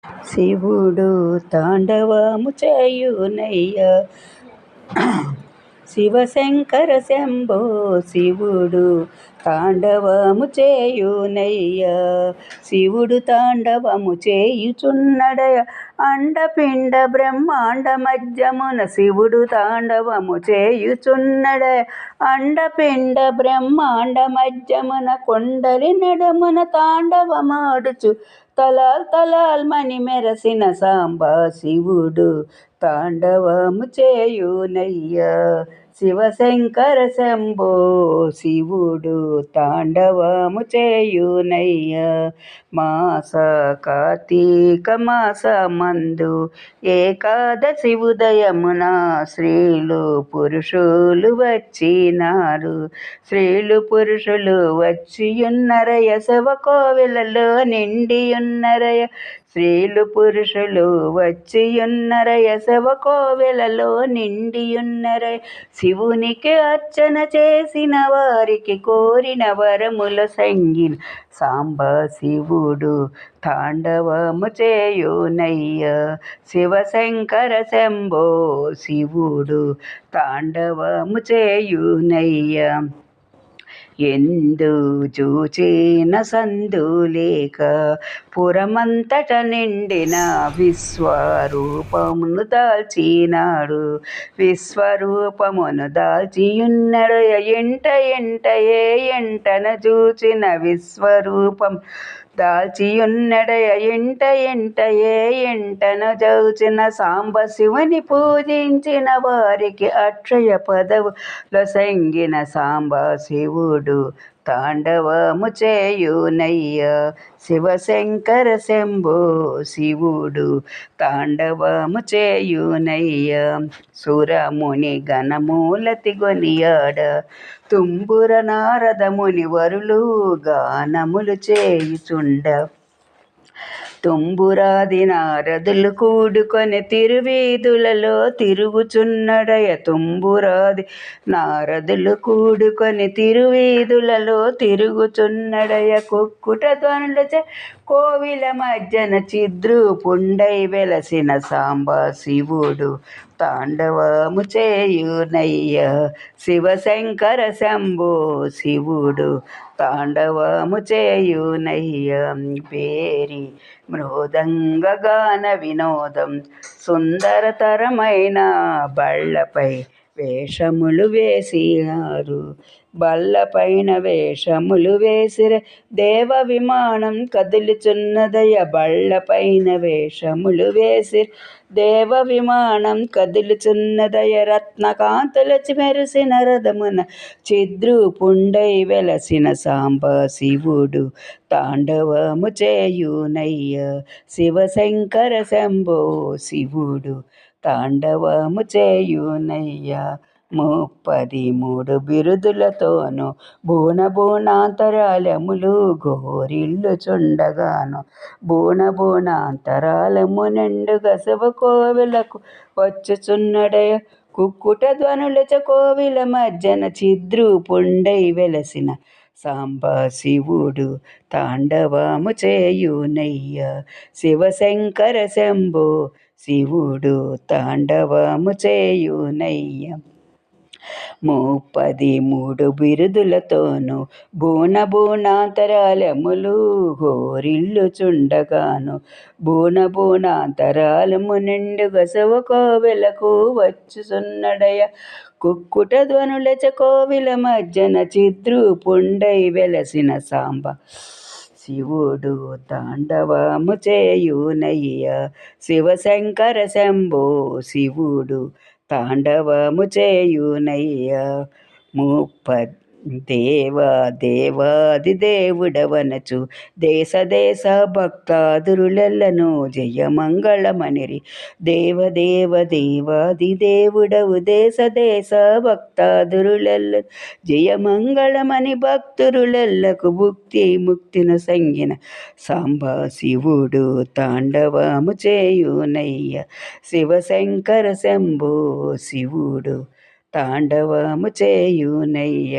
శివుడు తాండవము చేయునయ్య శివశంకర శంభో శివుడు తాండవము చేయునయ్య శివుడు తాండవము చేయుచున్నడయ అండపిండ బ్రహ్మాండ మధ్యమున శివుడు తాండవము చేయుచున్నడయ అండపిండ బ్రహ్మాండ మధ్యమున కొండలి నడమున తాండవమాడుచు తలాల్ తలాల్ మణి మెరసిన సాంబ శివుడు తాండవము చేయునయ్య శివశంకర శంభో శివుడు తాండవము చేయునయ్య మాస కార్తీక మాస మందు ఏకాదశి ఉదయమున స్త్రీలు పురుషులు వచ్చినారు స్త్రీలు పురుషులు వచ్చియున్నరయ శవకోవెలలో నిండియున్నరయ స్త్రీలు పురుషులు వచ్చియున్నరయ శవకోవెలలో నిండియున్నరయ శివునికి అర్చన చేసిన వారికి కోరిన వరముల సంగిన సాంబ శివుడు తాండవము చేయునయ్య శివశంకర శంభో శివుడు తాండవము చేయునయ్య ఎందు చూచిన సందులేక పురమంతట నిండిన విశ్వరూపమును దాల్చినాడు విశ్వరూపమును దాల్చియున్నడు ఎంట ఎంటయే ఎంటన చూచిన విశ్వరూపం దాల్చియున్నడయ ఎంట ఎంటయే ఎంటన చూచిన సాంబ శివుని పూజించిన వారికి అక్షయ పదవుల సంగిన సాంబ శివుడు తాండవము చేయునయ్య శివశంకర శంభో శివుడు తాండవము చేయునయ్య సురముని గణమూలతి గొనియాడ తుంబుర నారద ముని వరులు గానములు చేయుచుండ తుంబురాది నారదులు కూడుకొని తిరువీధులలో తిరుగుచున్నడయ తుంబురాది నారదులు కూడుకొని తిరువీధులలో తిరుగుచున్నడయ కుక్కుట ధ్వనులచే కోవిల మధ్యన చిద్రూపుండై వెలసిన సాంబ శివుడు తాండవము చేయునయ్య శివశంకర శంభో శివుడు తాండవము చేయునయ్య పేరి మృదంగ గాన వినోదం సుందరతరమైన బళ్ళపై వేషములు వేసినారు బళ్ళపైన వేషములు వేసిర దేవ విమానం కదులుచున్నదయ బళ్ళపైన వేషములు వేసిర దేవ విమానం కదులుచున్నదయ రత్నకాంతులచి మెరిసిన రథమున చిద్రూపుండై వెలసిన సాంబ శివుడు తాండవము చేయునయ్య శివశంకర శంభో శివుడు తాండవము చేయునయ్య 33 బిరుదులతోనూ బూణాంతరాలములు గోరిల్లుచుండగాను బూణాంతరాలము నిండుగా శివకోవెలకు వచ్చుచున్నడయ కుక్కుట ధ్వనులచ కోవిల మధ్యన చిద్రూపుండై వెలసిన సాంబ శివుడు తాండవము చేయునయ్య శివశంకర శంభో శివుడు తాండవము చేయునయ్య 33 బిరుదులతోనూ బూణాంతరాలములు గోరిల్లుచుండగాను బూణాంతరాలము నిండుగా శివకోవెలకు వచ్చుచున్నడయ కుక్కుట ధ్వనులచ కోవిల మధ్యన చిద్రూపుండై వెలసిన సాంబ శివుడు తాండవము చేయునయ్య శివశంకర శంభో శివుడు తాండవము చేయునయ్య దేవాది దేవుడవనచు దేశ దేశ భక్తాదురులెల్లను జయమంగళమనిరి దేవాది దేవుడవు దేశ దేశ భక్తాదురులెల్లను జయమంగళమని భక్తురులెల్లకు ముక్తిను సంగిన సాంబ శివుడు తాండవము చేయునయ్య శివశంకర శంభో శివుడు తాండవము చేయునయ్య